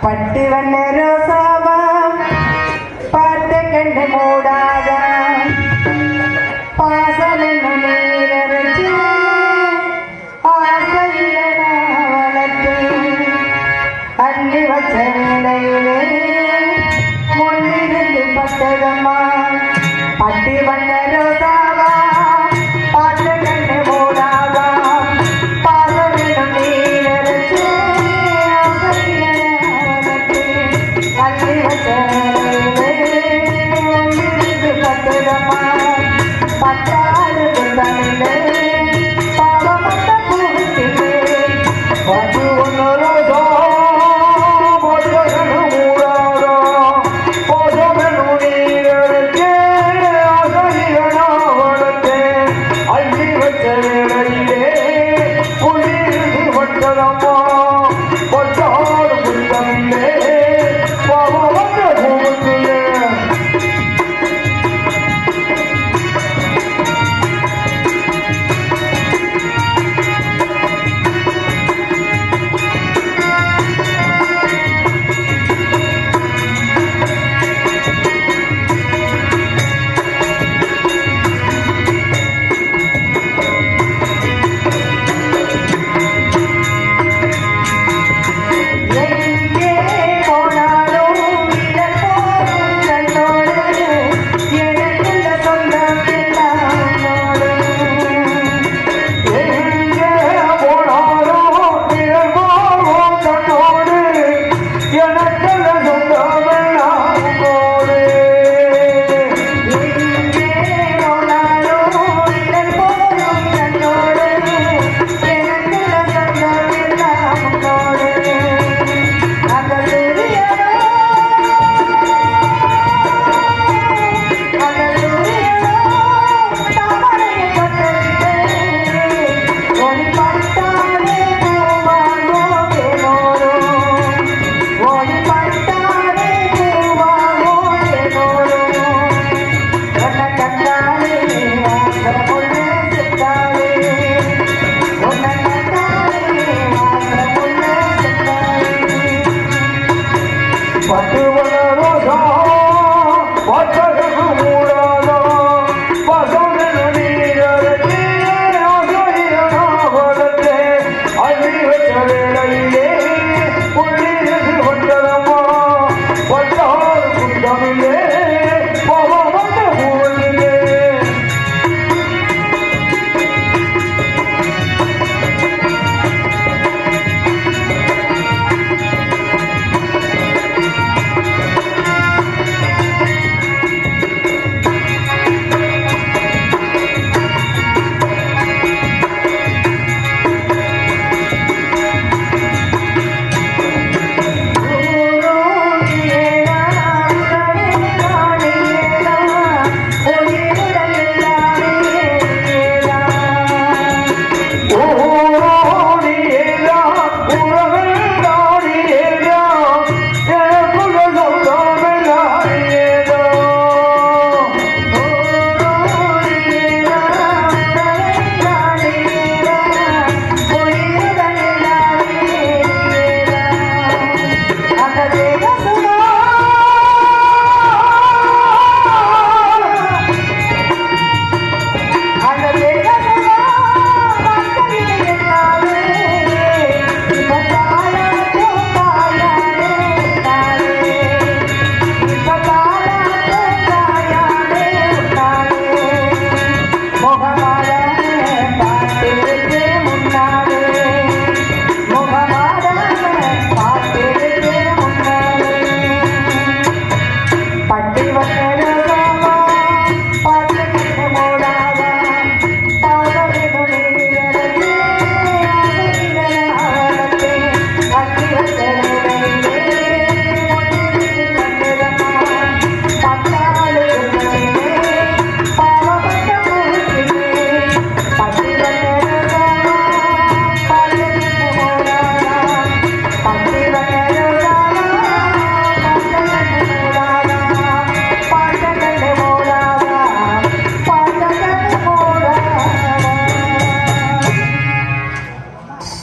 பட்டு வண்ண ரோசாவா பார்த்த கண்டு மூடாத பாசல் நீரச்சு ஆசையில வளர்த்து அள்ளி வச்ச வேளையிலே முன்னிருந்து பட்டதம்மா பட்டு வண்ண ரோசாவா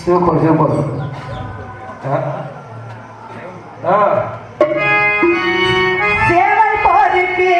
சூப்பர் சூப்பர். சேவல் போருக்கு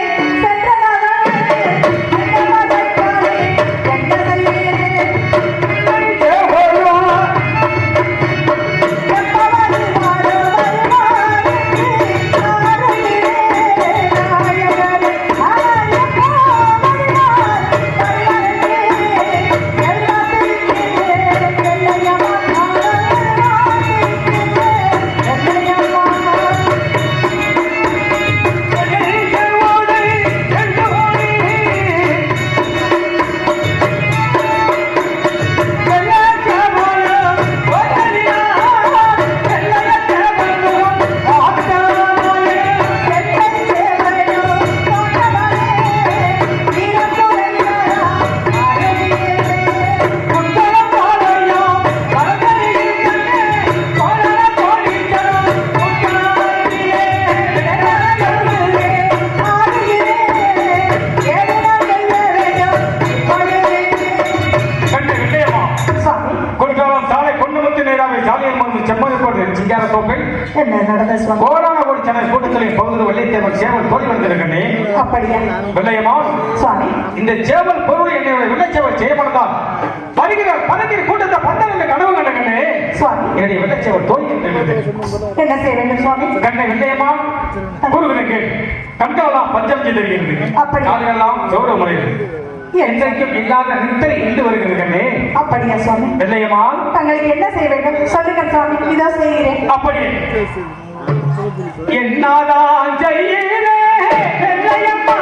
இந்த சேவல் பொருள் என்னுடைய வெள்ளச்சேவல் செய்யப்பட்டதால் வருகிற பதவியின் கூட்டத்தை பந்தல் கனவு கண்டே என்னுடைய வெள்ளச்சேவல் தோல்வி என்ன செய்ய வேண்டும் சுவாமி? கண்ணை வெள்ளையம்மா குருவினுக்கு கண்களெல்லாம் பஞ்சம் தெரிகிறது. அதெல்லாம் கௌரவ முறையில் என்றைக்கும் இல்லாத நிறுத்தல் இருந்து வருகிறது கண்ணே. அப்படியா சுவாமி? வெள்ளையம்மா தங்களுக்கு என்ன செய்ய வேண்டும் சொல்லுங்க சுவாமி, இதோ செய்கிறேன். அப்படியே என்னதான் செய்கிறேன் வெள்ளையம்மா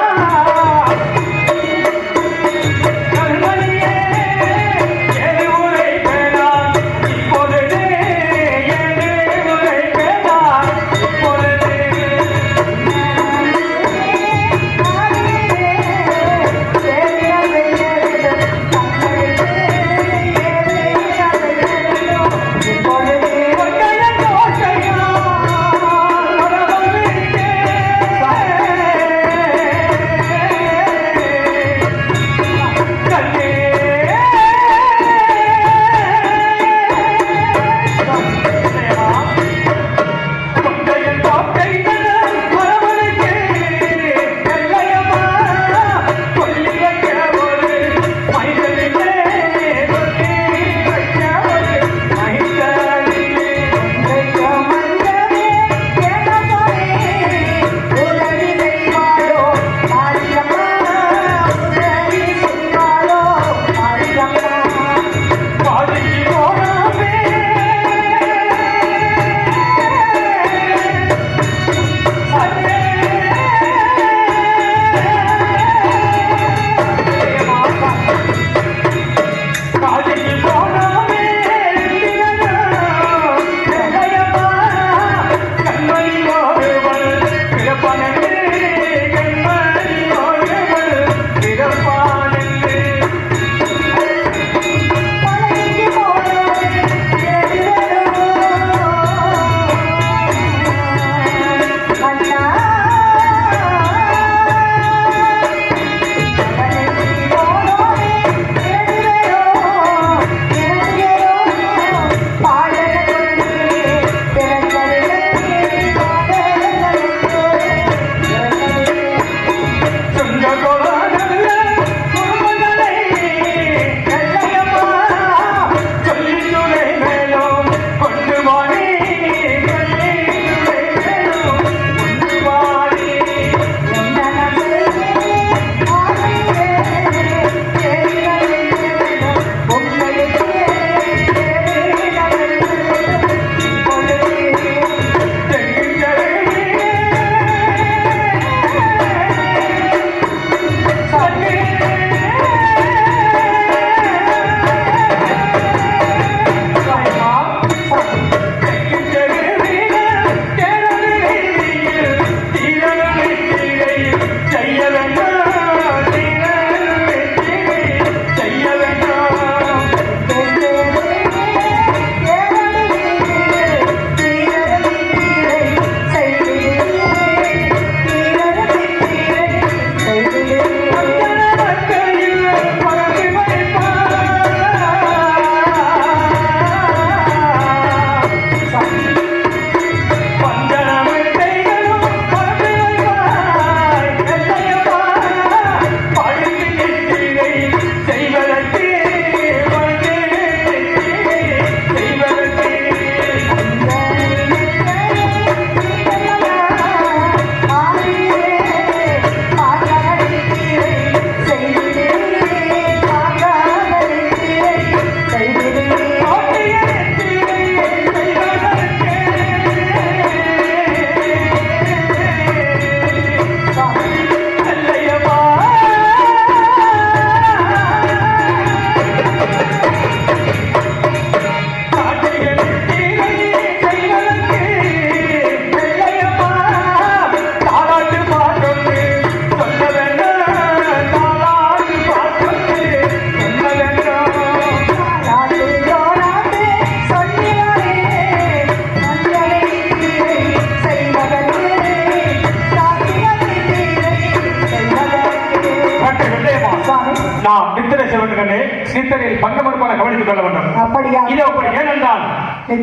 முடித்துக் கொள்ள வேண்டும். அப்படியா? இது அப்படி. ஏனென்றால்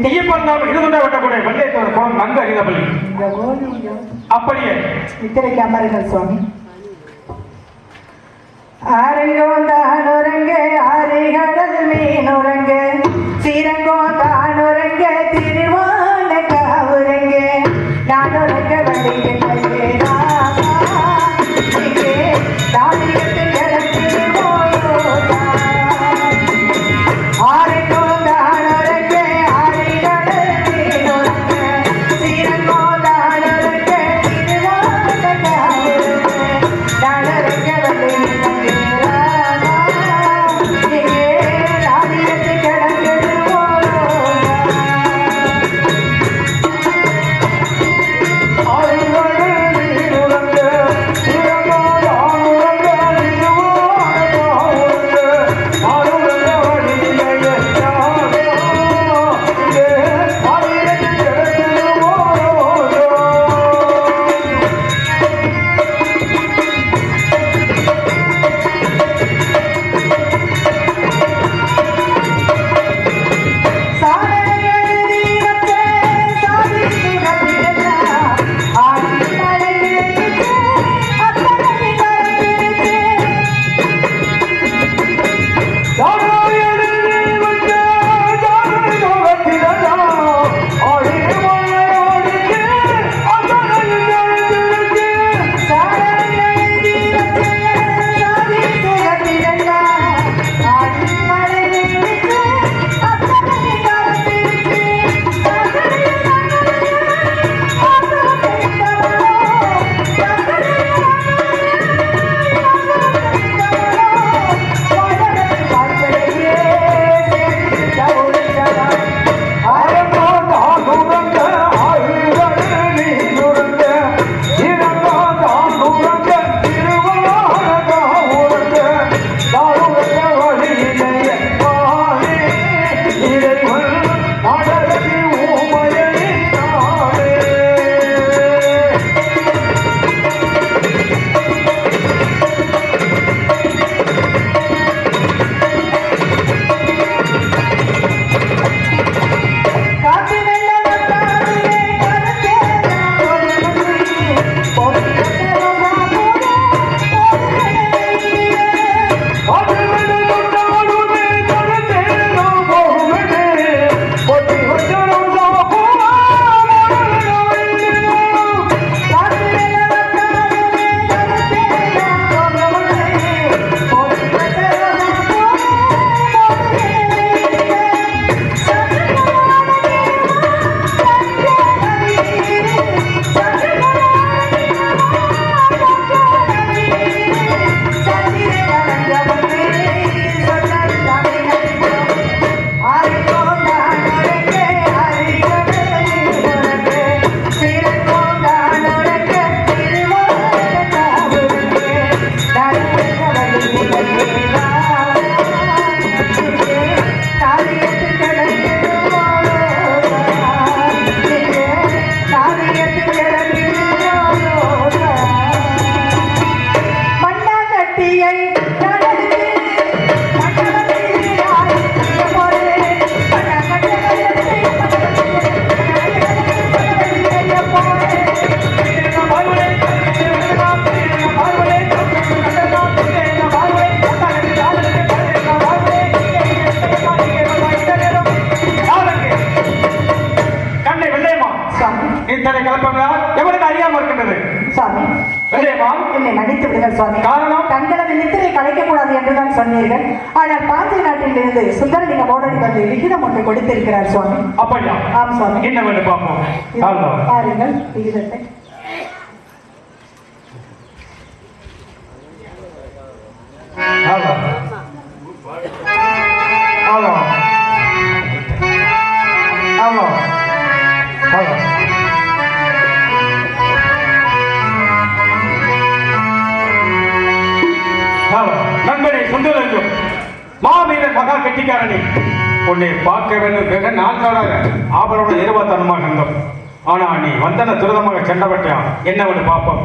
தீயப்பந்தாமல் இருந்துட விட்டக்கூடிய வெள்ளையத்தோர் கோலம் நன்கு அறிந்தபடி அப்படியே இத்தனைக்கு அமருங்கள் சுவாமி. ஆரங்கோந்தானுரங்க ஆரைகடல் மீனுரங்க சீரங்கோந்தானுரங்க திருவான காவுரங்க நானுரங்க வண்டிக்கு இத்தனை கலப்பங்கள் எவருக்கு அறியாமல் இருக்கின்றது? சுவாமி, என்னை மன்னித்து விடுங்கள் சுவாமி. காரணம், தங்களது நித்திரை கலைக்க கூடாது என்றுதான் சொன்னீர்கள். ஆனால் பாஞ்சி நாட்டில் இருந்து சுந்தரலிங்க மோடடி வந்து விகிதம் ஒன்று கொடுத்திருக்கிறார் சுவாமி. அப்படியா? ஆம் சுவாமி. என்ன வேண்டும் பார்ப்போம். பாருங்கள் விகிதத்தை. நண்பனை சுந்தரலிங்கம், மாவீரன் மகா கட்சிக்காரனை உன்னை பார்க்க வேண்டும் நான்காக ஆபரோட இருபத்தனமாக இருந்தோம். ஆனா நீ வந்தன துரிதமாக சென்றவற்றையா என்ன ஒன்று பார்ப்போம்.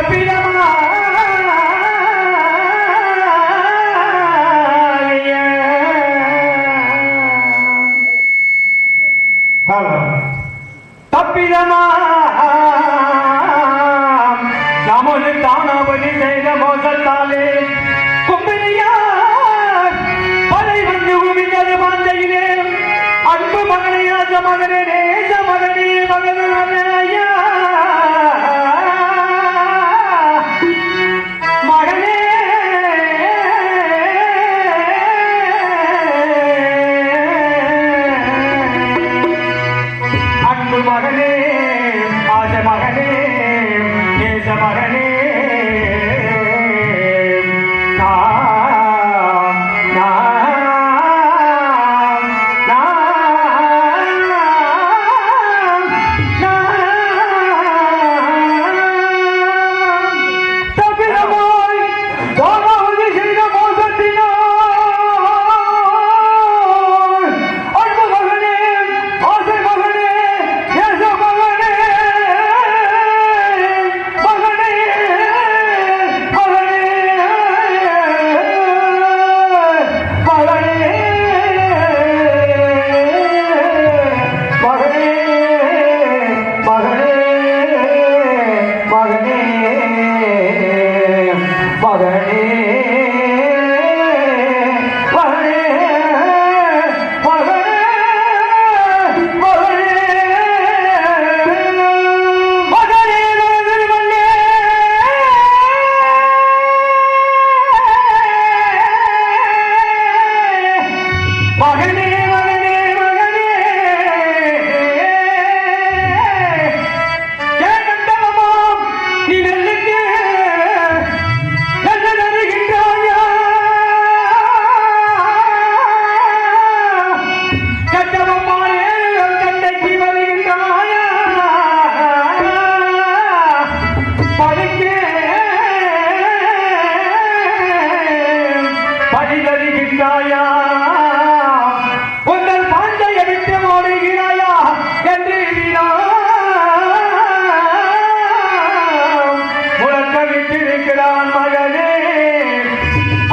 தப்பிடமா தப்பிடமா நமது தானாபதி செய்த மோசத்தாலே கும்பினியா படை வந்து குவிந்தது பாஞ்சையிலே அன்பு மகனே ஆச மகனே நேச மகனே மகனையா மகனே அன்பு மகனே ஆச மகனே நேச மகனே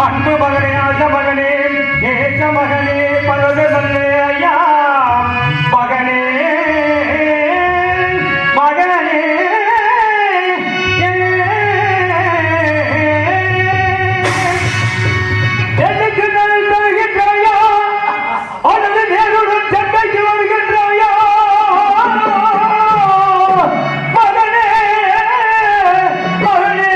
அன்பு மகனே ஆச மகனே நேச மகனே பலது நல்ல ஐயா மகனே மகனே எனக்கு நல் தருகின்றாயா அல்லது நேருடன் சண்டைக்கு வருகின்றாயா மகனே மகனே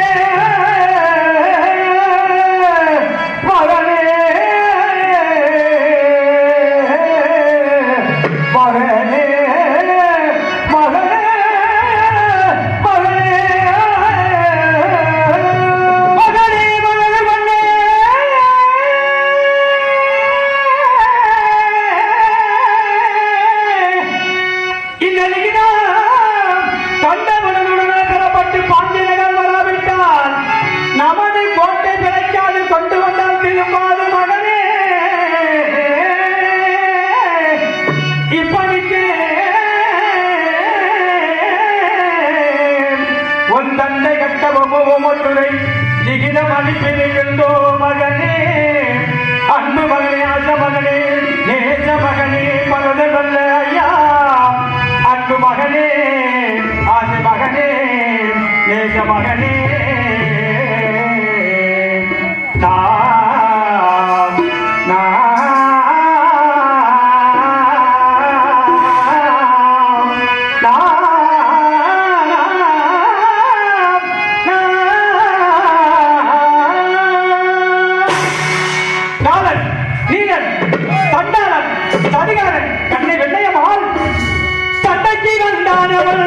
தந்தை கட்டபொம்மை லிகிதம் அளிப்பிருக்கின்றோ மகனே அன்பு மகனே ஆச மகனே நேச மகனே பலது நல்ல ஐயா அன்பு மகனே ஆச மகனே நேச மகனே கண்ணை வெள்ளையமால் சண்டைக்கு வந்தானவள்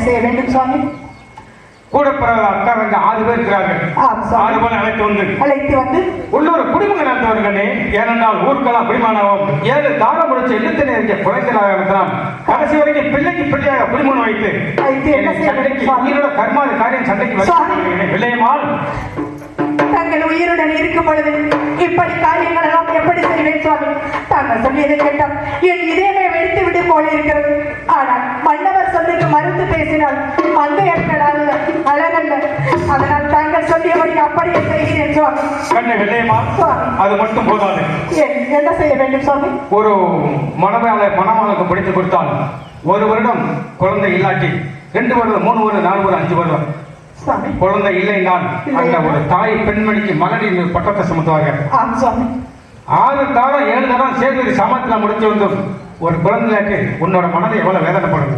செய்ய வேண்டும் சுவாமி? கூட பிறகு அக்காரங்க 6 பேர் இருக்கிறார்கள். 6 பேர் அழைத்து வந்து உள்ளூர் குடிமகன் நடத்துவார்களே. ஏனென்றால் ஊருக்கெல்லாம் குடிமகனாகவும் 7 தாரம் முடிச்சு எழுத்தினை இருக்க குறைந்ததாக நடத்தலாம். கடைசி வரைக்கும் பிள்ளைக்கு பிள்ளையாக குடிமகன் வைத்து உயிரோட கர்மாதி காரியம் சண்டைக்கு விளையமால் தங்கள் உயிருடன் இருக்கும் பொழுது இப்படி காரியங்கள் எல்லாம் எப்படி செய்வேன் சுவாமி? தாங்கள் சொல்லியதை கேட்டால் என் இதயமே வெடித்து விடும் போல இருக்கிறது. ஆனால் மன்னவர் சொல்லுக்கு மறுத்து பேசினால் மங்கையர்கள் அழகல்ல. அதனால் தாங்கள் சொல்லியபடி அப்படியே செய்கிறேன் சுவாமி. கண்ணை வெள்ளையமா அது மட்டும் போதாது. என்ன செய்ய வேண்டும் சுவாமி? ஒரு மணமாளுக்கு படித்து கொடுத்தால் 1 வருடம் குழந்தை இல்லாட்டி 2 வருடம் 3 வருடம் 4 வருடம் 5 வருடம் குழந்தை இல்லை நான் அந்த ஒரு தாய் பெண்மணிக்கு மகளிர் பட்டத்தை சுமத்துவார்கள். 6 தாரம் 7 தரம் சேர்ந்து சமத்துல முடிச்சு வந்து ஒரு குழந்தைக்கு உன்னோட மனதை எவ்வளவு வேதனைப்படும்.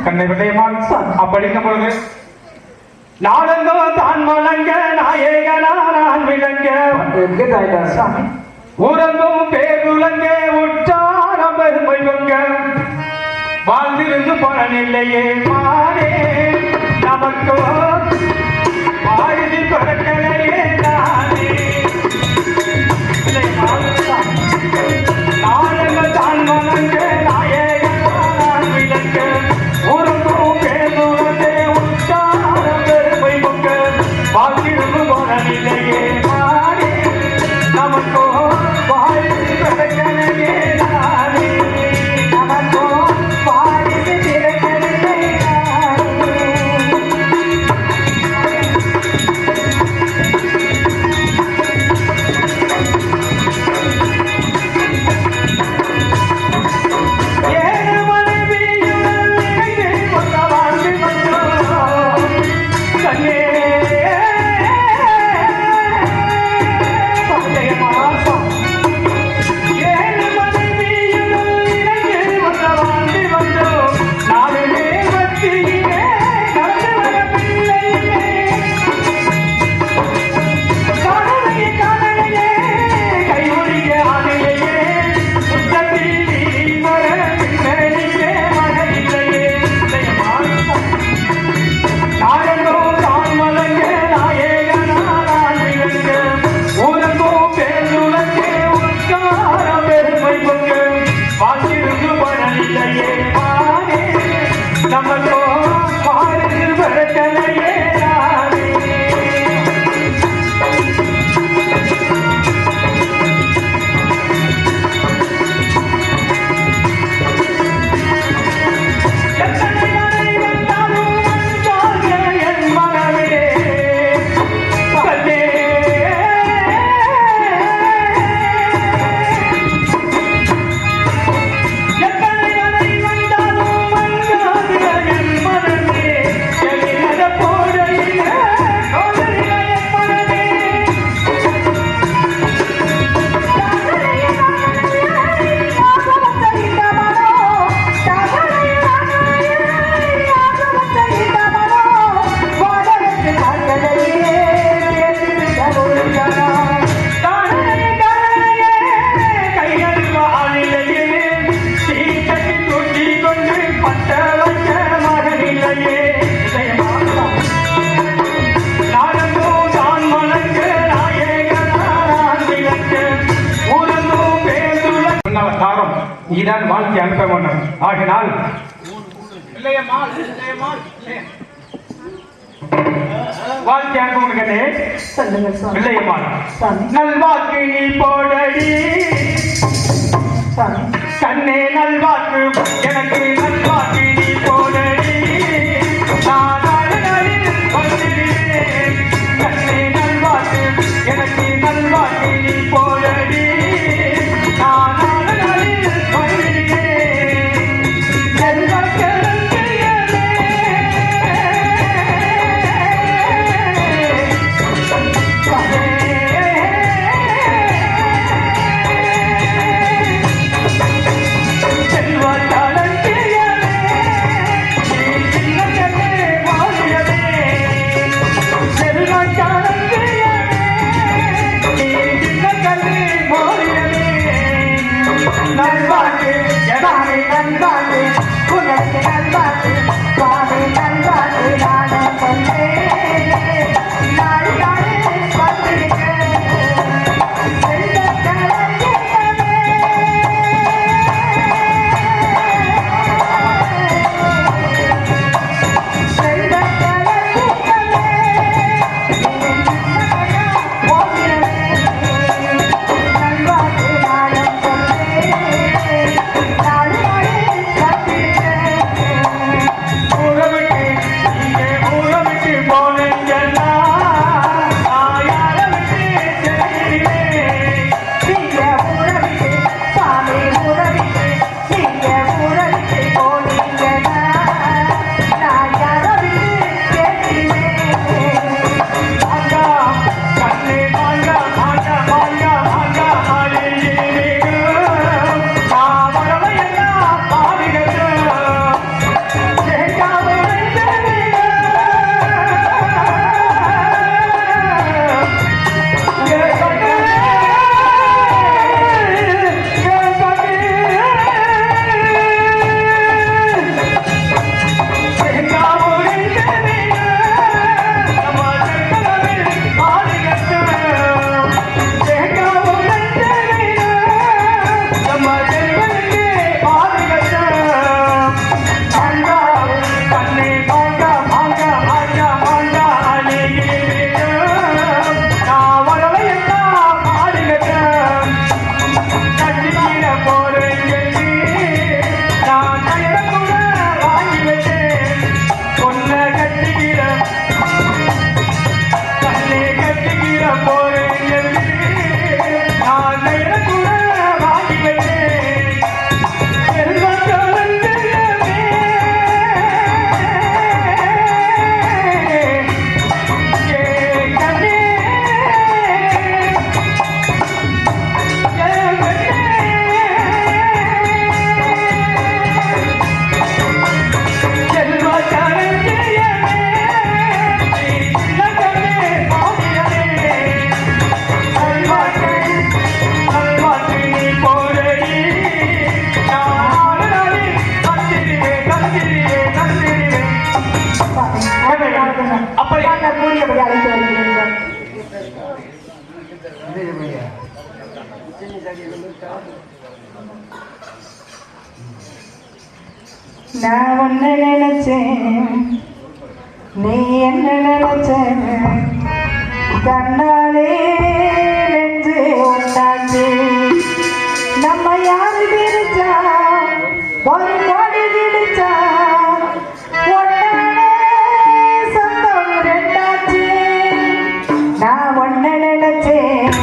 கண்ணை விடயமான் அப்படிங்க பொழுது நாடங்கோ தான் மலங்க நாயகனான் விளங்க ஊரங்கும் பேருலங்க உற்றாரம் பெருமை பொங்க வாழ்ந்திருந்து பலனில்லையே மாறே நமக்கோ வாழ்தி பறக்கலையே நானே நாடங்கள் தான் மலங்க நாயகனான் விளங்க ஊரங்கும் பேருலங்கே உற்றாரம் பெருமை பொங்க வாழ்ந்திருந்து பலனில்லையே மாறே நமக்கோ வாழ்தி பறக்கலையே நானே நமக்கோ வாழ்தி பிறக்கலையே இதான் வாழ்க்கை அனுப்ப வேண்டும். ஆகினால் வாழ்க்கை அனுப்பவனுக்கே இல்லையம்மாள் நல்வாக்கு நீ போடடி கண்ணே நல்வாக்கு எனக்கு நல்வாக்கு நீ போடடி கண்ணே நல்வாக்கு எனக்கு நல்வாக்கு நீ போடடி நல்வாக்கு எனக்கு நல்வாக்கு உனக்கு நல்வாக்கு சுவாமி நல்வாக்கு நான் ஒன்னு நினைச்சேன், நீ என்ன நினைச்ச, கண்ணாலே நெஞ்சு ஒன்றாச்சு. நம்ம யாரு பிரிச்சா ஒரு நொடி பிடிச்சா ஒன்னாலே சொந்தம் ரெண்டாச்சு. நான் ஒன்னு நினைச்சேன்,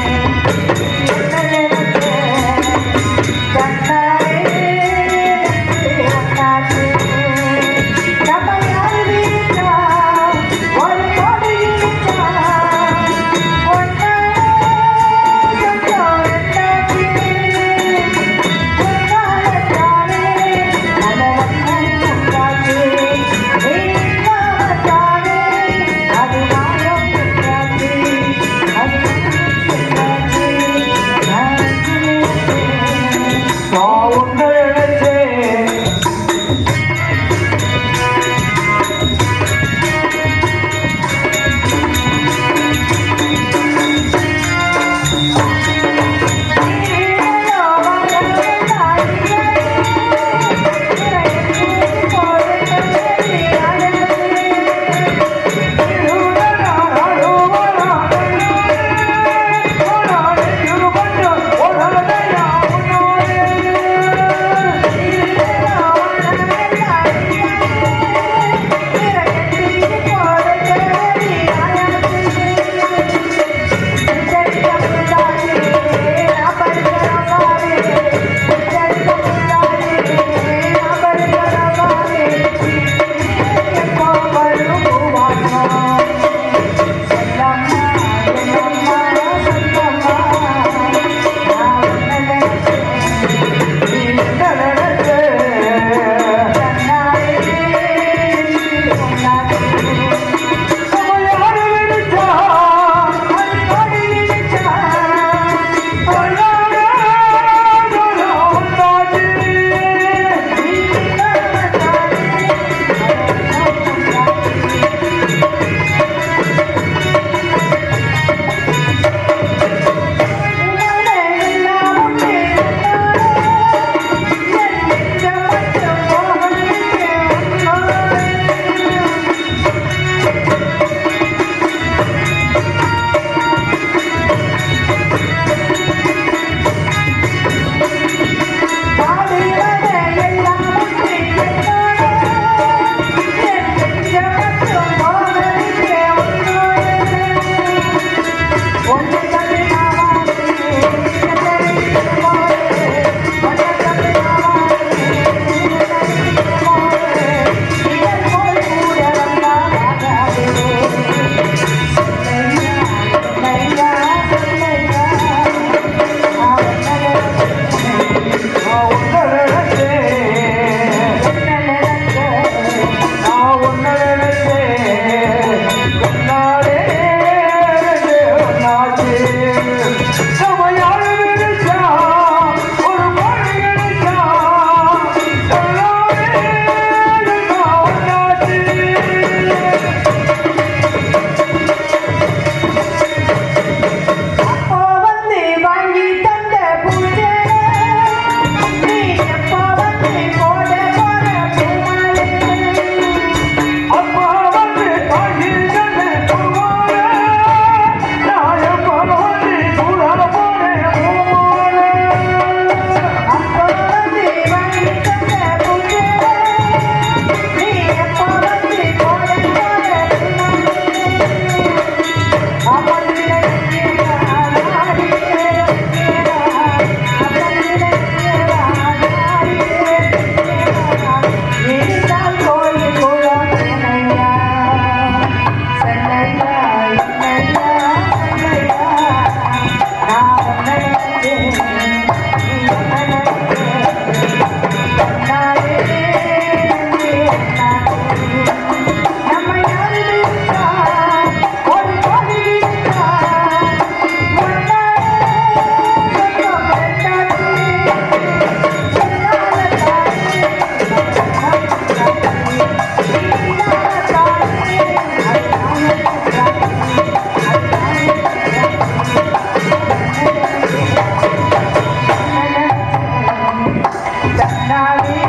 கண்ணாவே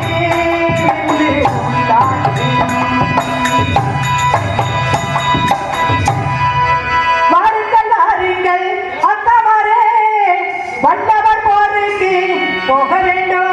வாருங்கள் வாருங்கள் அத்தமாரே வல்லவர் போருக்கு போக வேண்டும்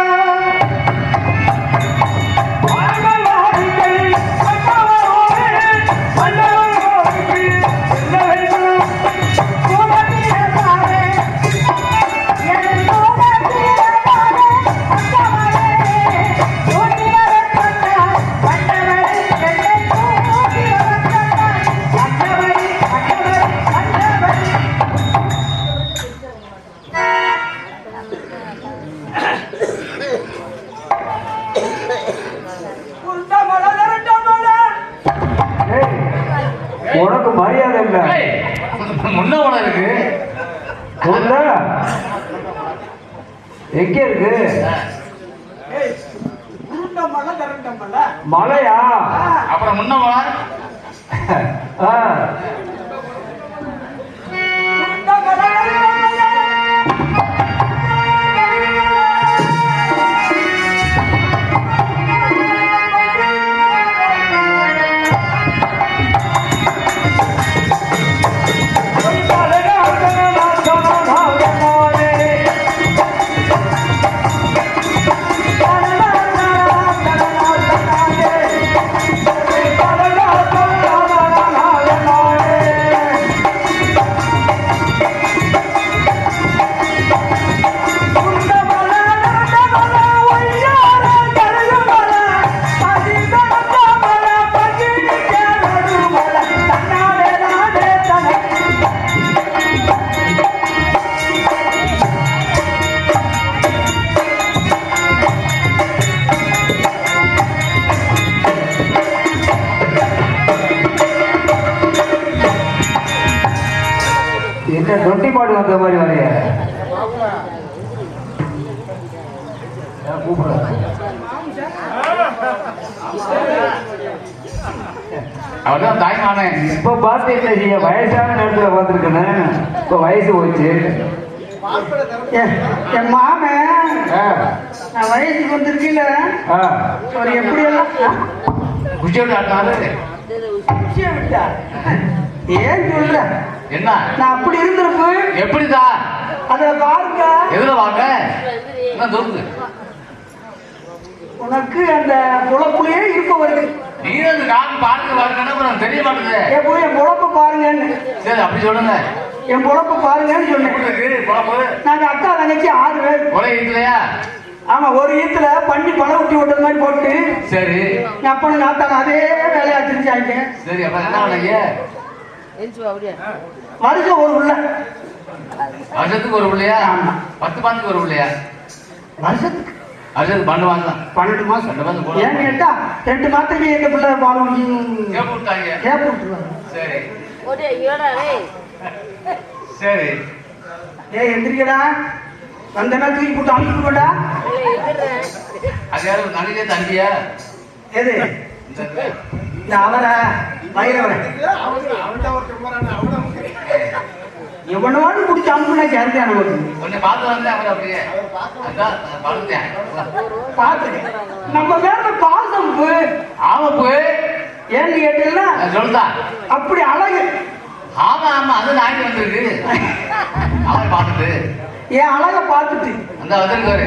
உனக்கு மரியாதை இல்ல முன்ன உன இருக்கு எங்க இருக்கு மலையா அப்புறம் முன்ன உன என்ன தொட்டி பாடு வந்த மாதிரி வரைய அவர்தான் தாய்மானே. இப்ப பாத்தீங்க வயசான நேரத்துல பார்த்துருக்கேன். இப்ப வயசு போச்சு. என் மாமன் நான் வயசுக்கு வந்திருக்கீங்க அவர் எப்படி எல்லாம் குச்சியோட ஆட்டினாரு. விட்டா ஏன் சொல்ற என்ன நான் அப்படி இருந்திருப்பேன். எப்படிதான் அதுல பாருங்க எதுல வாங்க என்ன தோணுது உனக்கு அந்த குழப்புலயே இருக்க வருது. நீ அந்த காலம் பாருங்க பாருங்க தெரிய மாட்டேங்குது. என் பொழப்பு பாருங்கன்னு. சரி அப்படி சொல்லுங்க. என் பொழப்பு பாருங்கன்னு சொன்னேன். நாங்க அக்கா தங்கச்சி 6 பேர். கொலை இல்லையா? ஆமா, ஒரு ஈத்துல பண்ணி பழம் ஊட்டி விட்டது மாதிரி போட்டு. சரி அப்பனும் நாத்தாங்க அதே வேலையா திரிச்சாங்க. சரி அப்ப என்ன பண்ணீங்க? வருஷம் ஒரு உள்ள வருஷத்துக்கு ஒரு பிள்ளையா? 10 மாசத்துக்கு ஒரு பிள்ளையா? வருஷத்துக்கு வருஷத்துக்கு 12 மாசம். 12 மாசம். 2 மாசம் ஏன்னு கேட்டா 2 மாசத்துக்கு எங்க பிள்ளை பாலம் கேப் விட்டாங்க. கேப் விட்டுருவாங்க. சரி சரி ஏய் எந்திரிக்கடா, வந்தனா தூக்கி போட்டு அனுப்பிடுடா. அது யாரும் நகையே தம்பியா? எது இந்த அவரை வயிறவரை எவனோடு குடிச்சு அனுப்புனா சேர்ந்தேன். நமக்கு கொஞ்சம் பார்த்து வந்தேன். அவர் அப்படியே அதான் படுத்தேன். பார்த்துட்டேன். நம்ம மேல பாசம் ஆமா போய் ஏன்னு கேட்டீங்கன்னா சொல்லுதா அப்படி அழகு. ஆமா ஆமா அது நாய்க்கு வந்திருக்கு. அவரை பார்த்துட்டு என் அழக பார்த்துட்டு அந்த வந்திருக்காரு.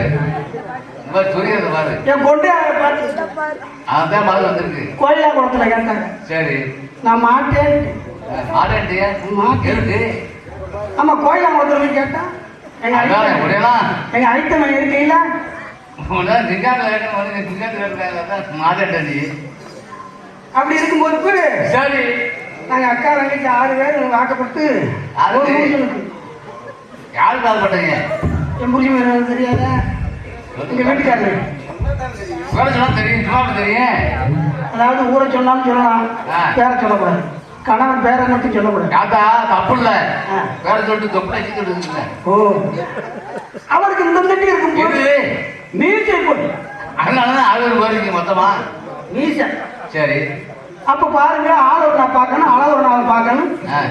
சொல்லிடுறது பாரு. என் கொண்டையார பார்த்து அதான் மாதிரி வந்திருக்கு. கோயிலா குளத்துல கேட்டாங்க. சரி நான் மாட்டேன். ஆடண்டியா இருக்கு. ஆமா, கோயிலா குளத்துல போய் கேட்டா எங்க ஐத்தமன் இருக்கீங்களா? அப்படி இருக்கும்போது சரி நாங்க அக்கா தங்கச்சி 6 பேர் வாக்கப்பட்டு யாரு பாதுபட்டீங்க? என் புரிஞ்சு தெரியாத எங்க வீட்டுக்காரரு சொன்னா தெரியும். சும்மா தெரியும். அதாவது ஊரை சொன்னாலும் சொல்லலாம், பேரை சொல்லக்கூடாது. கணவன் பேரை மட்டும் சொல்லக்கூடாது. யாத்தா தப்பு இல்ல. பேர சொல்லிட்டு தொப்புல வச்சுட்டு. ஓ, அவருக்கு இந்த தட்டி இருக்கும் போது மீசை போட்டு அதனாலதான் 6 பேருக்கு மொத்தமா மீசை. சரி அப்ப பாருங்க, ஆளவர் நான் பார்க்கணும், அளவர் நான் பார்க்கணும்,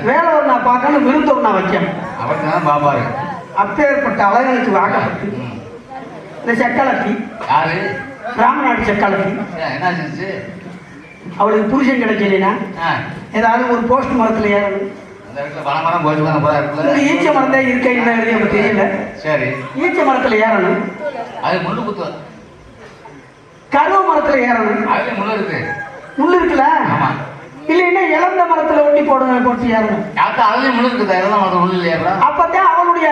வேலவர் நான் பார்க்கணும், விருந்தவர் நான் வைக்கணும். அவருக்கு தான் பாப்பாரு. அப்பேற்பட்ட அழகனுக்கு வாக்கப்பட்டு இந்த செக்காலத்தி யாரு? ராமநாடு செக்காலத்தி என்ன செஞ்சு? அவளுக்கு புருஷன் கிடைக்கலைன்னா ஏதாவது ஒரு போஸ்ட் மரத்துல ஏறணும். அந்த இடத்துல பணம் போயிட்டு தான் போதா இந்த இருக்குல்ல. ஈச்ச மரத்தை இருக்க என்ன எனக்கு தெரியல. சரி, ஈச்ச மரத்துல ஏறணும். அது முள்ளு குத்து. கருவ மரத்துல ஏறணும். அதுல முள்ளு இருக்கு. முள்ளு இருக்குல்ல? ஆமா. இல்லைன்னா இளந்த மரத்துல ஒட்டி போட்டு ஏறணும். யாத்தா அதுலயும் முள்ளு இருக்குது. அதெல்லாம் மரத்துல முள்ளு இல்லையா? அப்பதான் அவனுடைய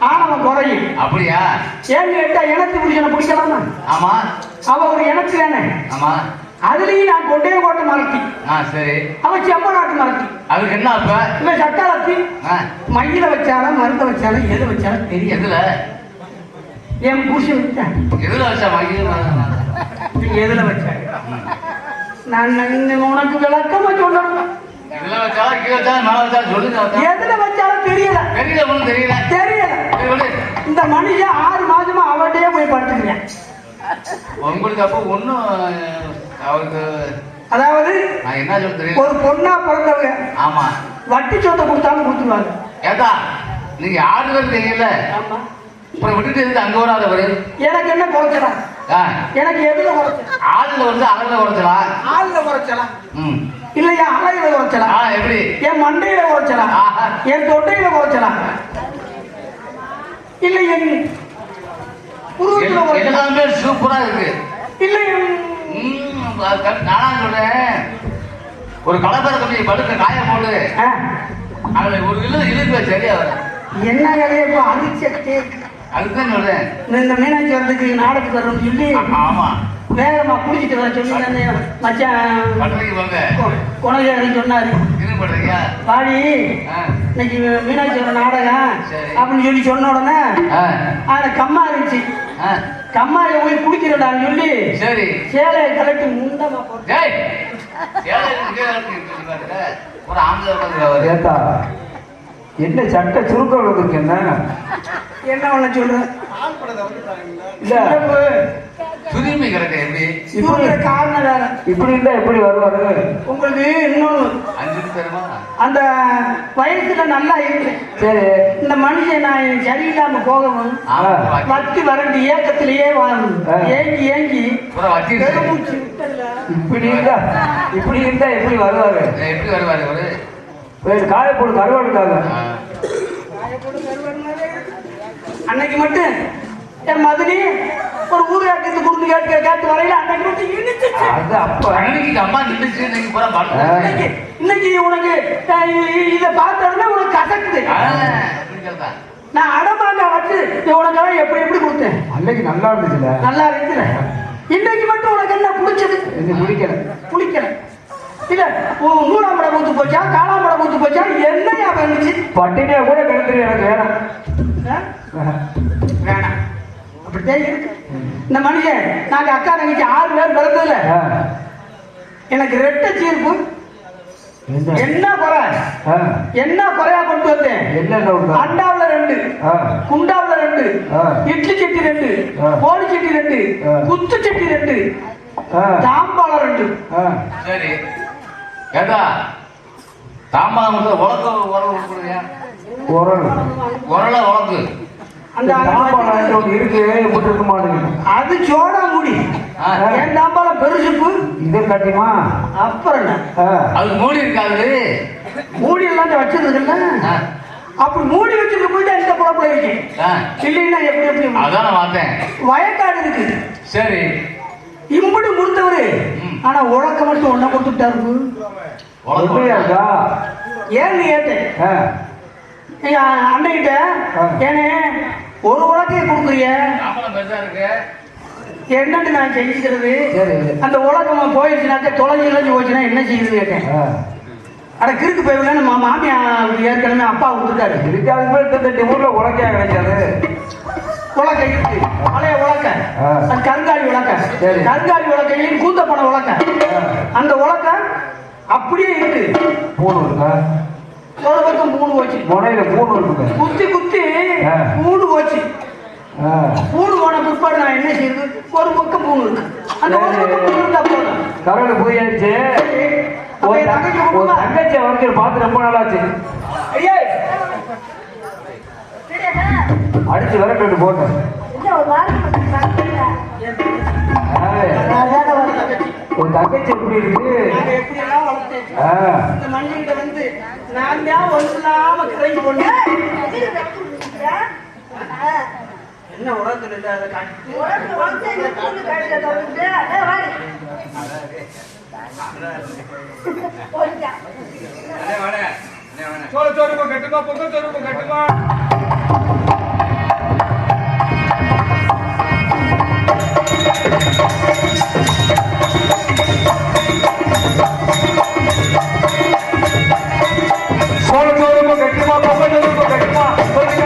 ஆணவம் குறையும். அப்படியா? ஏன்னு கேட்டா இனத்து புருஷனை பிடிக்கலாமா? ஆமா. அவ ஒரு இனத்து தானே. ஆமா. அதுலயும் நான் கொண்டே கோட்டை மரத்தி. சரி. அவன் செம்ம நாட்டு மரத்தி. அதுக்கு என்ன அப்ப? இவன் சக்காலத்தி. மயில வச்சாலும் மருந்த வச்சாலும் எது வச்சாலும் தெரியும். எதுல? என் புருஷன் வச்சேன். எதுல வச்சா மகிழ்? எதுல வச்சேன்? நான் உனக்கு விளக்கமா சொல்லணும். இதுல வச்சாலும் கீழே வச்சாலும் மேல வச்சாலும் சொல்லுங்க. எதுல வச்சாலும் தெரியல. தெரியல, ஒண்ணும் தெரியல. தெரியல. இந்த மனுஷன் 6 மாசமா அவன்கிட்டயே போய் படுத்துக்கிறேன். உங்களுக்கு அப்போ ஒண்ணும் அவருக்கு அதாவது நான் என்ன சொல்ல தெரியும். ஒரு பொண்ணா பிறந்தவங்க ஆமா வட்டி சொத்தை கொடுத்தாலும் கொடுத்துருவாங்க. ஏதா நீங்க ஆடுறது தெரியல. ஆமா. அப்புறம் விட்டுட்டு இருந்து அங்க வராதவரு. எனக்கு என்ன குறைச்சலா? எனக்கு எதுல குறைச்சல்? ஆளுல வந்து அழகுல குறைச்சலாம். ஆளுல குறைச்சலா? ம். இல்லையா அழகுல குறைச்சலா? எப்படி? என் மண்டையில குறைச்சலா? என் தொண்டையில குறைச்சலா? இல்ல என் புருவத்துல குறைச்சலா? எல்லாமே சூப்பரா இருக்கு. இல்ல நானா சொல்றேன், ஒரு கலப்பரை கம்பி படுக்க காய போடு. அதுல ஒரு இழுக்கு சரியா வரும். என்ன வேலையை இப்போ அழிச்சே. அதுதான் சொல்றேன். இந்த மீனாட்சி வரதுக்கு நாடகத்துக்கு வரணும்னு சொல்லி ஆமா வேகமா குளிச்சுட்டு வர சொல்லி மச்சான் பண்றீங்க வாங்க. குணஜேகரன் சொன்னாரு. இது பண்றீங்க பாடி இன்னைக்கு மீனாட்சி வர நாடகம் அப்படின்னு சொல்லி சொன்ன உடனே அந்த கம்மா இருந்துச்சு. கம்மாயில போய் குளிக்கிறடான்னு சொல்லி சரி சேலையை கலட்டி முண்டமா போட்டு ஒரு ஆம்பளை ஏத்தா என்ன சட்டை சுருக்கம் இருக்கு? என்ன ஒண்ணு சொல்றேன் இல்ல துரிமை கிடக்கு. எப்படி காரணம் வேற. இப்படி இருந்தா எப்படி வருவாரு? உங்களுக்கு இன்னொன்னு 5 பேருமா அந்த வயசுல நல்லா இருக்கு. சரி. இந்த மனுஷன் நான் சரியில்லாம போகணும் வத்தி வறண்டு ஏக்கத்திலேயே வாங்கணும். ஏங்கி ஏங்கி பெருமூச்சு விட்டல. இப்படி இருந்தா எப்படி வருவாரு? எப்படி வருவாரு? ஒரு காயப்போடு கருவாடுக்காக அன்னைக்கு மட்டும் என் மதுரை ஒரு ஊராக்கத்து குடும்பம் கேட்டு வரையில அன்னைக்கு மட்டும் இனிச்சு. அது அப்ப அன்னைக்கு அம்மா நின்றுச்சு. இன்னைக்கு போற பாட்டு இன்னைக்கு உனக்கு இதை பார்த்தோம்னா உனக்கு கசக்குது. நான் அடமாங்க வச்சு உனக்கு எப்படி எப்படி கொடுத்தேன். அன்னைக்கு நல்லா இருந்துச்சுல. நல்லா இருந்துச்சுல. இன்னைக்கு மட்டும் உனக்கு என்ன பிடிச்சது? புளிக்கல. இல்ல நூறாம் படம் ஊத்து போச்சா காலாம் படம் ஊத்து போச்சா என்னையா வந்துச்சு? பட்டினியா கூட கிடந்துரு. எனக்கு வேணாம். வேணாம். அப்படித்தான் இருக்கு இந்த மனுஷன். நாங்க அக்கா தங்கச்சி 6 பேர் பிறந்ததுல எனக்கு ரெட்டை சீர்ப்பு. என்ன குறை? என்ன குறையா கொண்டு வந்தேன்? அண்டாவுல 2, குண்டாவுல 2, இட்லி சட்டி 2, கோழி சட்டி 2, குத்து சட்டி 2, தாம்பாளம் 2. சரி கேட்டா தாம்பாளம் உலக உரல உலக்கு அந்த இருக்கு. அது சோடா மூடி. என் தாம்பாளம் பெருசுப்பு இதை கட்டிமா. அப்புறம் என்ன அது மூடி இருக்காது. மூடி எல்லாம் வச்சிருக்குல்ல. அப்படி மூடி வச்சுட்டு போயிட்டு இந்த குழப்பம் இருக்கு. இல்லைன்னா எப்படி எப்படி அதான் பார்த்தேன். வயக்காடு இருக்கு. சரி இம்படி முடித்தவரு. ஆனா உழக்க மட்டும் ஒன்ன கொடுத்துட்டாரு. ஏன்னு கேட்டேன் அண்ணிட்ட. ஏனே ஒரு உலக்கையை கொடுக்குறிய என்னன்னு நான் செஞ்சுக்கிறது? அந்த உலகம் போயிடுச்சுனாக்க தொலைஞ்சு போச்சுன்னா என்ன செய்யுதுன்னு கேட்டேன். அட கிறுக்கு போயிடலன்னு மாமியா ஏற்கனவே அப்பா கொடுத்துட்டாரு. ஊர்ல உலக்கையா கிடைக்காது. உலக்கை இருக்கு. பழைய உலக்கை. அது கருங்காலி உலக்கை. கருங்காலி உலக்கையிலையும் கூத்தப்பன உலக்கை. அந்த உலக்கை அப்படியே இருக்கு. ஒரு பக்கம் 3 போச்சு. முனையில 3 இருக்கு. குத்தி குத்தி 3 போச்சு. 3 போன பிற்பாடு நான் என்ன செய்யுது? ஒரு பக்கம் 3 இருக்கு. அந்த ஒரு பக்கம் இருந்தா போதும். கரடு போயாச்சு. தங்கச்சி வந்து பார்த்து ரொம்ப நாளாச்சு. ஐயா அடிச்சு விரட்டு போட்டேன். ஒரு தங்கச்சி எப்படி இருக்கு? இந்த மண்ணிட்ட வந்து நான் தான் ஒன்றுலாம கரைஞ்சு கொண்டு என்ன உரத்துல இல்ல அதை காட்டி சோறு சோறு கட்டுமா பொங்கல் சோறு கட்டுமா சோறு சோறு கட்டுமா பொங்கல் சோறு கட்டுமா சொல்லுங்க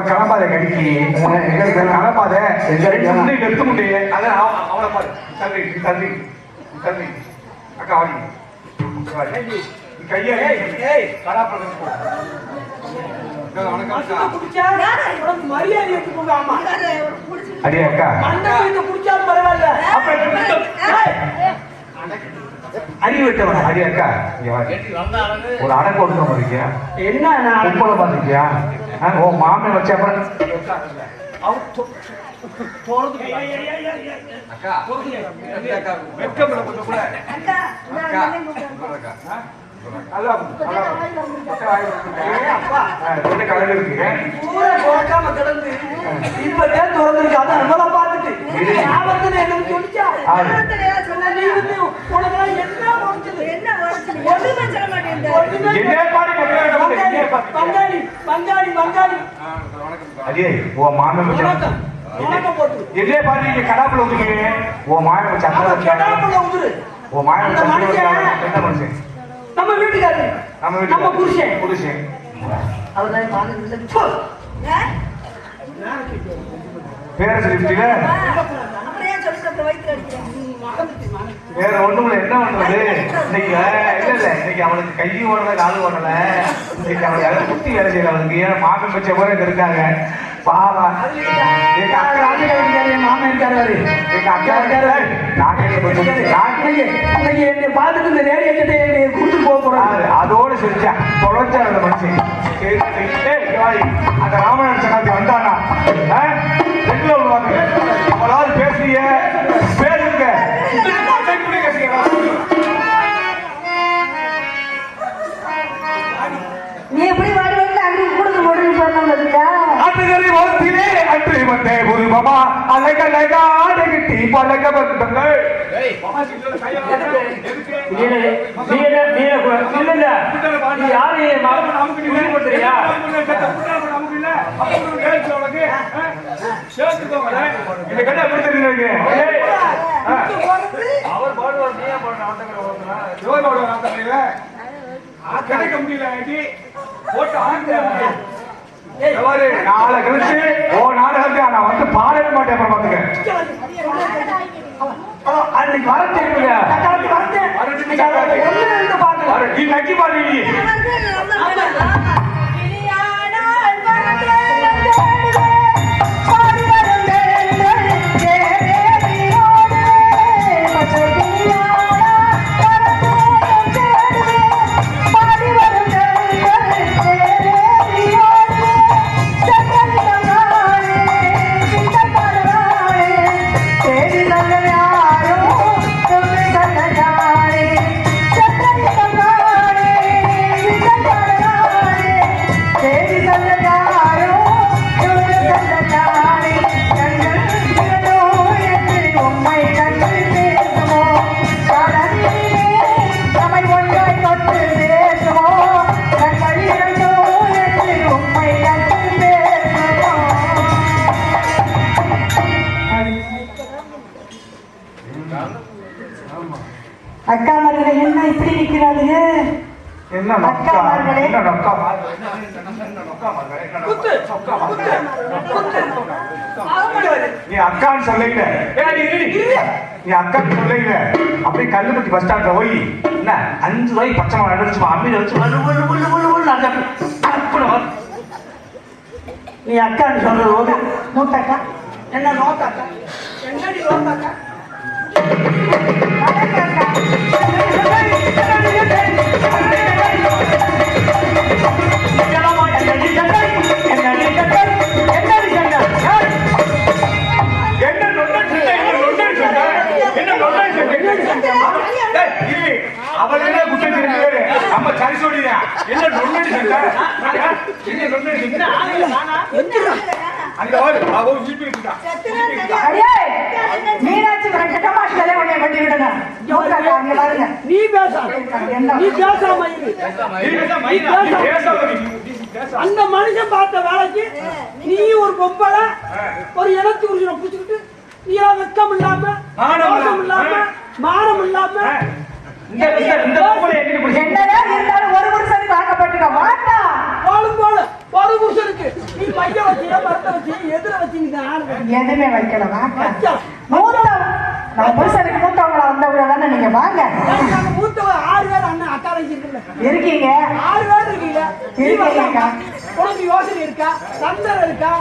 கிளம்பாத கடிக்கு கிளம்பாத எடுத்து முடியல அதான் அவனை பாரு தள்ளி தள்ளி தள்ளி அக்கா வாடி கையா மரியாதை எடுத்துக்கோங்க ஆமா அடியே அக்கா குடிச்சாலும் பரவாயில்ல அறிவு விட்டவன அடி அக்கா ஒரு அடக்கு ஒடுக்க இருக்கியா என்ன உப்பளை பார்த்துக்கியா உன் மாமன் வச்ச அப்புறம் அடியே உன் மாமன் இதே பாரு நீங்க கடாப்புல ஊத்துங்க உன் மாமன் வச்ச உன் மாமன் என்ன மனுஷன் நம்ம வீட்டுக்காரரு நம்ம புருஷன் புருஷன் பேர சொல்லிட்டீங்க வேற ஒண்ணுல என்ன பண்றது இன்னைக்கு இல்ல இன்னைக்கு அவனுக்கு கை ஓடல காலு ஓடல இன்னைக்கு அவனுக்கு யாரும் குத்தி வேலை செய்யல அவனுக்கு ஏன் மாமன் பச்சை போல இருக்காங்க பாவா எங்க அக்கா மாமன் இருக்காரு எங்க அக்கா இருக்காரு என்னை பார்த்துட்டு இந்த ரேடியோ கிட்ட கூட்டு போக போறாரு அதோட செஞ்சா தொலைச்சாரு அந்த மனுஷன் அந்த ராமநாதன் சகாப்தி வந்தானா ரெண்டுல விடுவாங்க அவளாவது பேசுறீங்க பேசுங்க நீ எப்படி வாடி வந்து அங்கே கொடுத்து போடுன்னு சொன்னதுக்கா அன்றுகரை வாழ்த்திலே அன்று வந்தே உருவமா அழகழகா அழகிட்டி பழக வந்தங்கள் கிடைக்க முடியல நாளை கழிச்சு ஓ நாடகத்தை நான் வந்து பாடவே மாட்டேன் அப்புறம் பாத்துக்க அன்னைக்கு வர தெரியுங்க நீ நக்கி பாரு அக்கா மருகளை என்ன இப்படி நிக்கிறாளுங்க என்ன நொக்கா அக்காமார்களே. என்ன நொக்கா நீ அக்கான்னு சொல்லல நீ அக்கான்னு சொல்லல அப்படியே கல்லுப்பட்டி பஸ் ஸ்டாண்ட்ல போய் என்ன 5 ரூபாய்க்கு பச்சை மரம் அடிச்சு அம்மியில வச்சு நீ அக்கான்னு சொல்றது ஒரு மூத்தக்கா என்ன நோக்கக்கா என்னடி நோக்கக்கா அவளே குட்டை தெரிஞ்சு நம்ம சரி சொல்லியா என்ன நொண்ணடி சண்டை என்ன நொண்ணடி அந்த மீனாட்சி கட்டமாட்டே உடைய வண்டி விடுங்க நீ பேசாம அந்த மனுஷன் பார்த்த வேலைக்கு நீ ஒரு பொம்பளை ஒரு இனத்து உரிசனை புடிச்சுக்கிட்டு நீ வெக்கம் இல்லாம ரோசம் இல்லாம மானம் இல்லாம என்னதான் இருந்தாலும் ஒரு புருஷனுக்கு வாக்கப்பட்டுக்க மாட்டா போலும் போல ஒரு புருஷனுக்கு நீ மைய வச்சியா மரத்தை வச்சியா எதிர வச்சிருக்க எதுவுமே வைக்கல வாங்க மூத்தம் நம்ம புருஷனுக்கு மூத்தவங்கள வந்தவங்க தானே நீங்க வாங்க மூத்தவ 6 பேர் அண்ணன் அக்கா வச்சிருக்கல இருக்கீங்க 6 பேர் இருக்கீங்க இருக்கீங்க உனக்கு யோசனை இருக்கா தந்தர் இருக்கா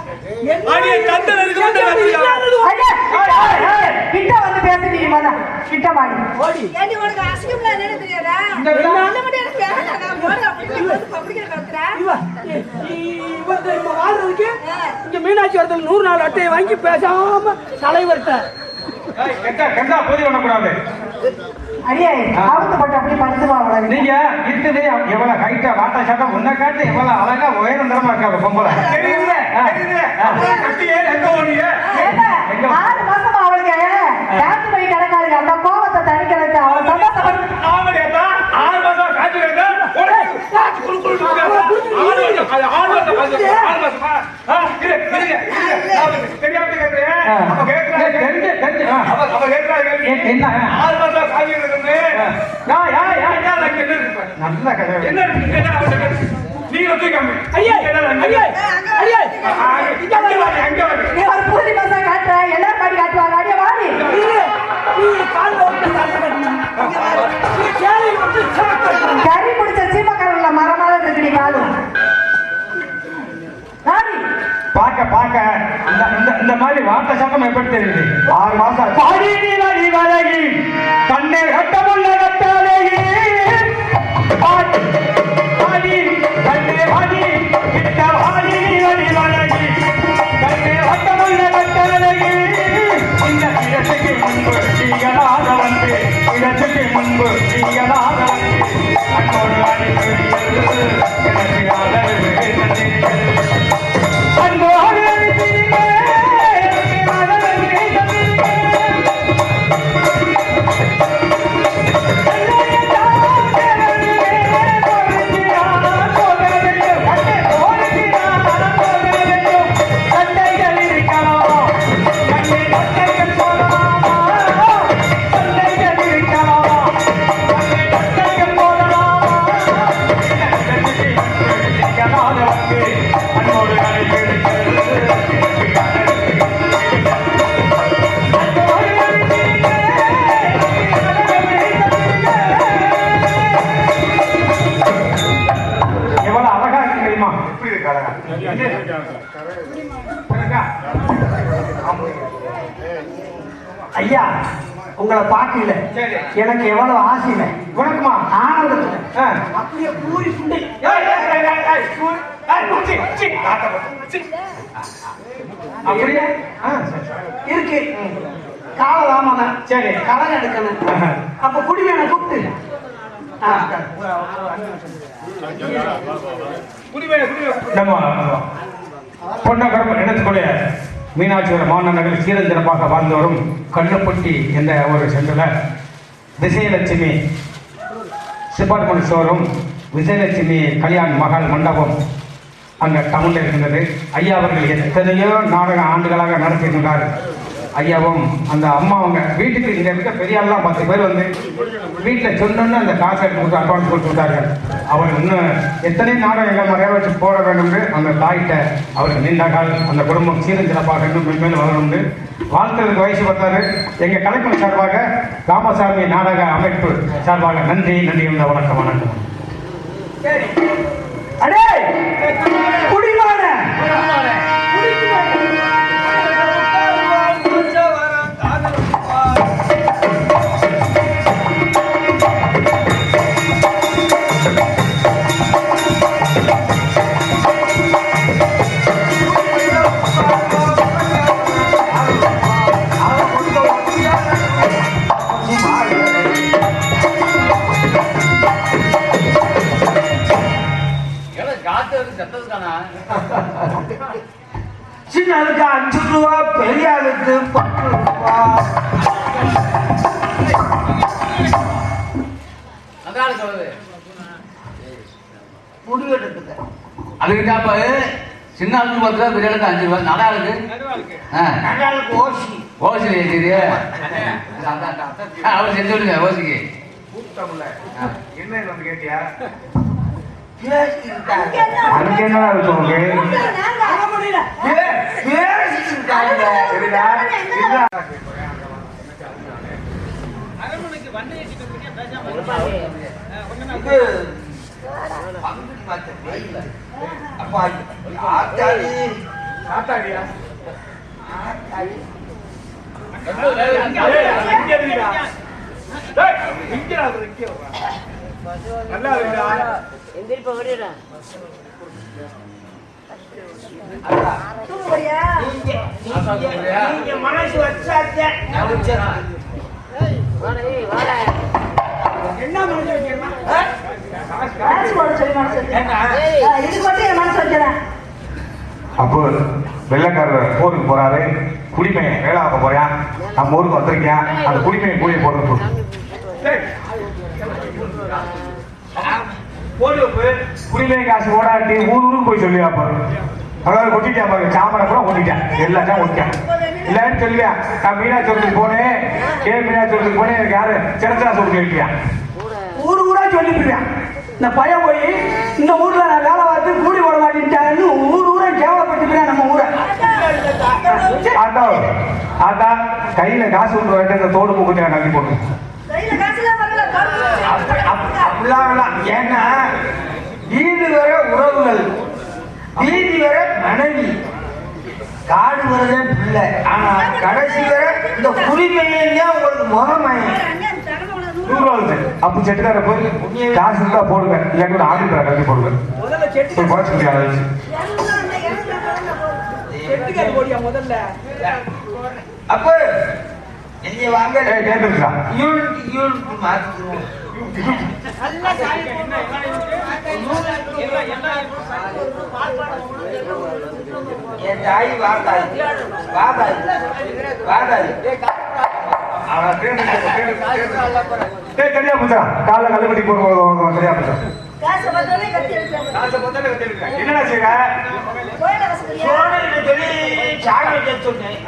கிட்ட வந்து பேசிட்டீங்க மதா கிட்ட வாடி ஓடி உனக்கு அசிங்கம்னா என்னன்னு தெரியாதா வாழ்றதுக்கு இங்க மீனாட்சி வரத்துல 100 நாள் அட்டையை வாங்கி பேசாம தலைவர்கிட்ட போதி பண்ணக்கூடாது அடியே ஆபத்து பட்டு அப்படி படுத்துவாங்க நீங்க இருக்குது எவ்வளவு ஹைட்டா வாட்டா சாட்டா உன்னை காட்டு எவ்வளவு அழகா உயரம் தரமா இருக்காங்க பொம்பளை 6 மாசமா அவளுக்கு டாக்டர் போய் கிடக்காதுங்க அந்த கோபத்தை தணிக்கிறதுக்கு அவள் சந்தோஷப்பட்டு நல்ல கதை நீ ஒரு பூரி பசா காட்டுற எல்லாரும் பாடி காட்டுவாங்க அடியே வாடி கறி பிடிச்ச சீமக்காரங்கள மரமால இருக்குடி காலு வாடி பார்க்க இந்த மாதிரி வார்த்தை சத்தம் எப்படி தெரியுது 6 மாசம் பாடி நீ வழகி கண்ணே கட்டமுள்ள கட்டாலேயே பாடி கண்ணே வாடி கிட்ட வாடி நீ வழகி கண்ணே கட்டமுள்ள கட்டாலேயே இந்த இடத்துக்கு முன்பு நீங்களாக வந்து இடத்துக்கு முன்பு நீங்களாக வந்து அன்னோடு வாடி எனக்கு ஆதரவு அன்போடு ஐயா உங்களை பார்க்கல எனக்கு எவ்வளவு ஆசை இல்லை உனக்குமா ஆனந்தத்துல அப்படியே பூரி சுண்டை அப்படியே இருக்கு காலதாமதான் சரி கடன் எடுக்கணும் அப்ப குடிமையான கூப்பிட்டு நம்ம பொன்னகரம் இடத்துக்குள்ள மீனாட்சிபுரம் மாநகரில் சீரஞ்சிறப்பாக வாழ்ந்து வரும் கல்லுப்பட்டி என்ற ஒரு சென்றில் விஜயலட்சுமி டிபார்ட்மெண்ட் ஷோரூம் விஜயலட்சுமி கல்யாண் மகால் மண்டபம் அந்த டவுனில் இருக்கின்றது. ஐயா அவர்கள் எத்தனையோ நாடக ஆண்டுகளாக நடத்தியிருந்தார். ஐயாவும் அந்த அம்மா அவங்க வீட்டுக்கு இங்க இருக்க பெரிய ஆள்லாம் 10 பேர் வந்து வீட்டில் சொன்னோன்னு அந்த காசை எடுத்து கொடுத்து அட்வான்ஸ் கொடுத்து விட்டாரு. அவர் இன்னும் எத்தனை நாடும் எங்கள் மறைய வச்சு போட வேண்டும்னு அந்த தாய்கிட்ட அவருக்கு நீண்ட கால் அந்த குடும்பம் சீரும் சிறப்பாக இன்னும் மேலும் வரணும்னு வாழ்த்துறதுக்கு வயசு பார்த்தாரு. எங்கள் கலைக்குழு சார்பாக ராமசாமி நாடக அமைப்பு சார்பாக நன்றி வணக்கம் வணக்கம். அடே குடிமான சின்ன ஆளுக்கு 5 ரூபா, பெரிய ஆளுக்கு 10 ரூபா. முடிவெடுத்துக்க. அதுக்கிட்டாப்ப சின்ன ஆளுக்கு 10 ரூபா, பெரிய ஆளுக்கு 5 ரூபா, நடாளுக்கு ஓசி ஓசி தெரியா அவர் செஞ்சு விடுங்க ஓசிக்கு. என்ன வந்து கேட்டியா? அதுக்கு என்ன சொல்லுங்க? மனசு வச்சாச்ச என்ன மனசு வைக்கிறமா அப்போ வெள்ளக்காரர் போருக்கு போறாரு, குடிமையை வேலை பார்க்க போறான், நம்ம ஊருக்கு வந்திருக்கேன், அந்த குடிமையை கூலி போடுறது குடிமை காசு ஓடாட்டி ஊருக்கு போய் சொல்லுவா பாரு. அதாவது கொட்டிட்டா பாருங்க, சாமனை கூட ஓட்டிட்டேன், எல்லாத்தையும் ஓட்டிட்டேன். இல்லன்னு சொல்லுவியா, நான் மீனாட்சி போனேன், மீனாட்சி போனேன், எனக்கு யாரு சிறச்சா சொல்லி வைக்கியா ஊரா சொல்லிட்டுருக்கேன். இந்த பையன் போய் இந்த ஊர்ல நான் வேலை பார்த்து கூலி போட மாட்டேன்ட்டான்னு ஊரா கேவலப்பட்டுக்கிறேன் நம்ம ஊரை. அதான் கையில காசு விட்டு வேண்டிய இந்த தோடு முகத்தை நம்பி போட்டு அப்படிலாம். ஏன்னா வீடு வர உறவுகள், வீதி வர மனைவி, காடு வரதே பிள்ளை. ஆனா கடைசி வர இந்த குடிமையிலே உங்களுக்கு முகமயம். அப்ப செட்டுக்கார போய் காசு இருந்தா போடுங்க, இல்லாட்டி ஒரு ஆடிட்டரை கல்வி போடுங்க. முதல்ல செட்டு குறைச்சு முடியாது. செட்டுக்கார போடியா முதல்ல. அப்ப நீங்க வாங்க கேட்டுருக்கா யூனிட் மாத்திடுவோம். என் தாய் வாதாது வாதாது வாதாது சரியா புச்சா காலைல கல்லுப்பட்டி போடுவோம். சரியா புச்சா என்னடா செய்ய சொல்லி சாணம் சொன்னேன்.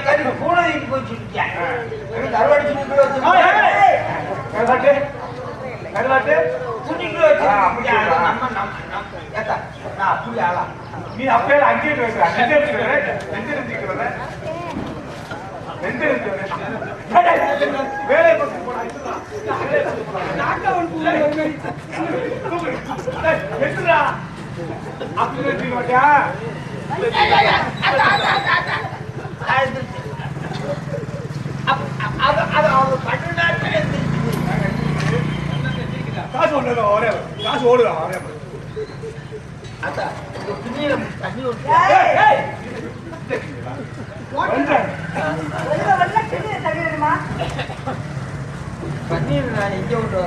கருப்பு பூனை போய் சுட்டிட்டேன். கருவாடு கருவாட்டு துணிக்குள்ள வச்சு அப்படி ஆளா நீ அப்படியே அங்கேயே பேசுற வேலை அப்படி மாட்டியா காசு ஒண்ணு ஒரே காசு ஓடுதா ஒரே பன்னீர் நான் எங்க விட்டு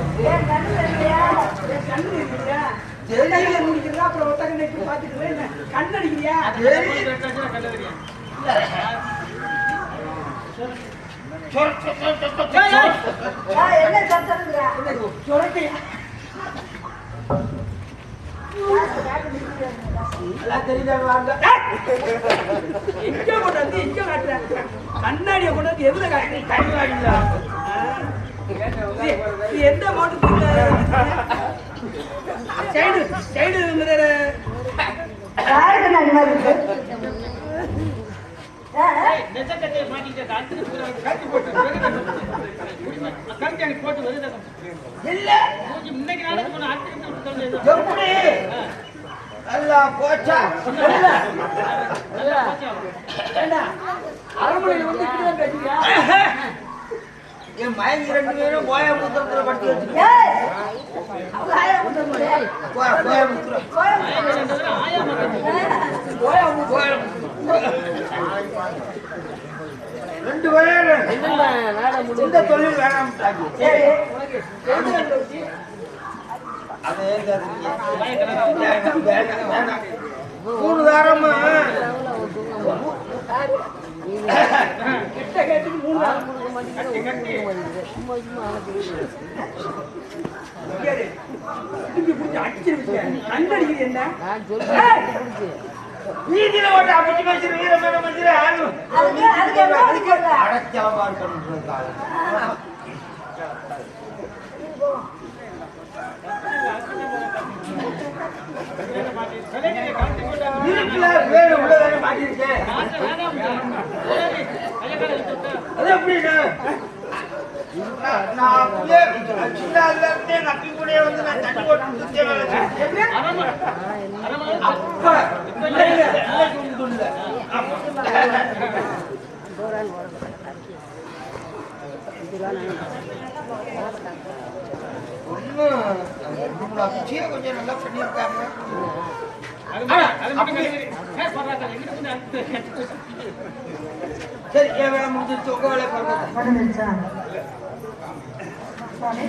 முடிக்கிறதா அப்புறம் ஒத்தகை பாத்துட்டு கண்ணடிக்கிறியா? எல்லாம் தெரியுதாங்க வாங்க. எங்க கொண்டாந்து எங்க காட்டுறேன்? கண்ணாடியை கொண்டாந்து எதுல காட்டுறீங்க? கண்ணாடியா? இது எந்த மாட்டுக்கு சைடு சைடு யாருக்கு நன்மை இருக்கு? எப்படி நல்லா போச்சா? அரண்மனையில் வந்து இப்படிதான் கட்டியா? என் மயங்கி 2 பேரும் கோயம்புத்தூரத்துல பட்டி வச்சு ஏய், கோயம்புத்தூர். கோயம்புத்தூர் ரெண்டு பேரும் இந்த தொழில் வேணாம். அதே வேணாம் 3 தாரமா கிட்ட கேட்டு 3 தாரம் கண்ணடிக்குது என்ன வீதியில ஓட்ட அப்படி வச்சிரு வீரமான மந்திர அதுக்கு அடச்சலமா இருக்கணும்ன்றதுக்காக இருக்குல வேறு உள்ளதானே மாட்டிருக்கேன். அது எப்படிங்க நான் அப்படியே சின்னதுல இருந்தே நப்பி கூட வந்து நான் தண்ணி போட்டு வேலை செஞ்சேன். அப்ப கொஞ்சம் நல்லா பண்ணியிருக்காங்க. சரி என் வேலை முடிஞ்சிருச்சு, உங்க வேலை பாருங்க. முடிஞ்சிருச்சா? சுவாமி,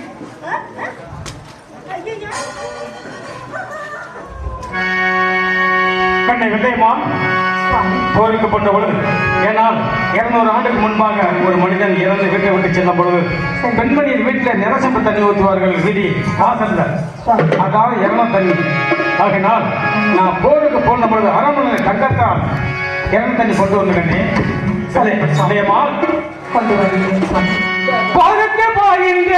கண்ணை வெள்ளையம்மாள் சுவாமி, போரிக்கப்பட்ட பொழுது, ஏனால் 200 ஆண்டுக்கு முன்பாக ஒரு மனிதன் இறந்து வீட்டை விட்டு செல்லும் பொழுது பெண்மணியின் வீட்டில் நிரசப்பு தண்ணி ஊற்றுவார்கள் வீதி வாசல்ல. அதாவது இறந்த தண்ணி. ஆகினால் நான் போருக்கு போன பொழுது அரண்மனை தங்கத்தால் இறந்த தண்ணி கொண்டு வந்துட்டேன். வெள்ளையம்மாள் கொண்டு வருகிறேன் சுவாமி. போருக்கு போகின்ற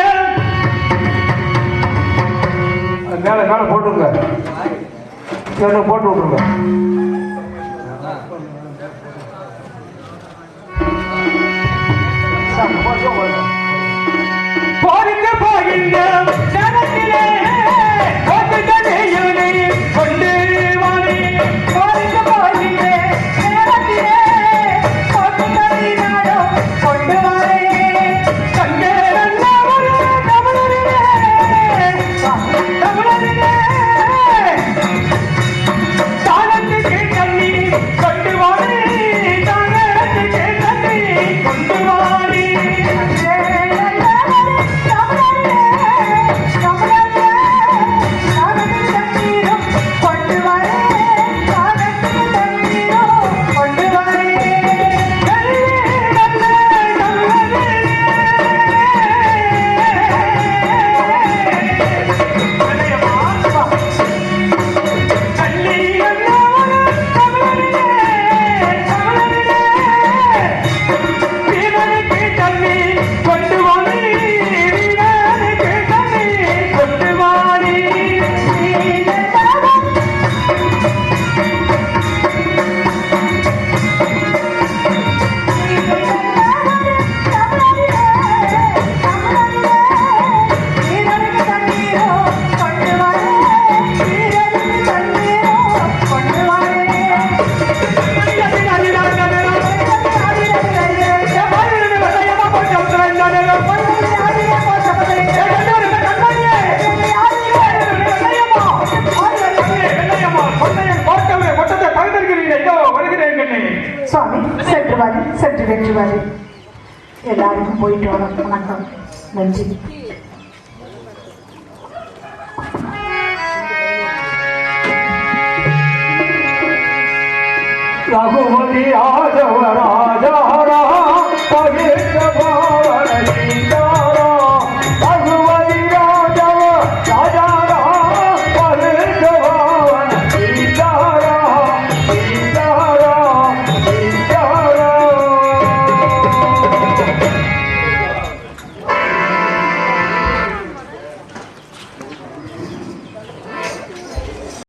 மேலே மேலே போட்டுருங்க, போட்டு விட்ருங்க. போருக்கு போகின்ற ஜனத்திலே போட்டு தண்ணியுனை கொண்டு வாரி. போருக்கு போகின்ற நேரத்திலே போட்டு தண்ணி நாடும் கொண்டு வரேன். கண்டேரன்ன ஒரு தமிழரிலே, தமிழரிலே தானத்துக்கு தண்ணி கொண்டு வாரி, தானத்துக்கு தண்ணி கொண்டு வாரி. சுவாமி, சென்று வெற்றி வாரி. எல்லாருக்கும் போயிட்டு வரோம். வணக்கம், நன்றி. ரகுபதி ஆதவரா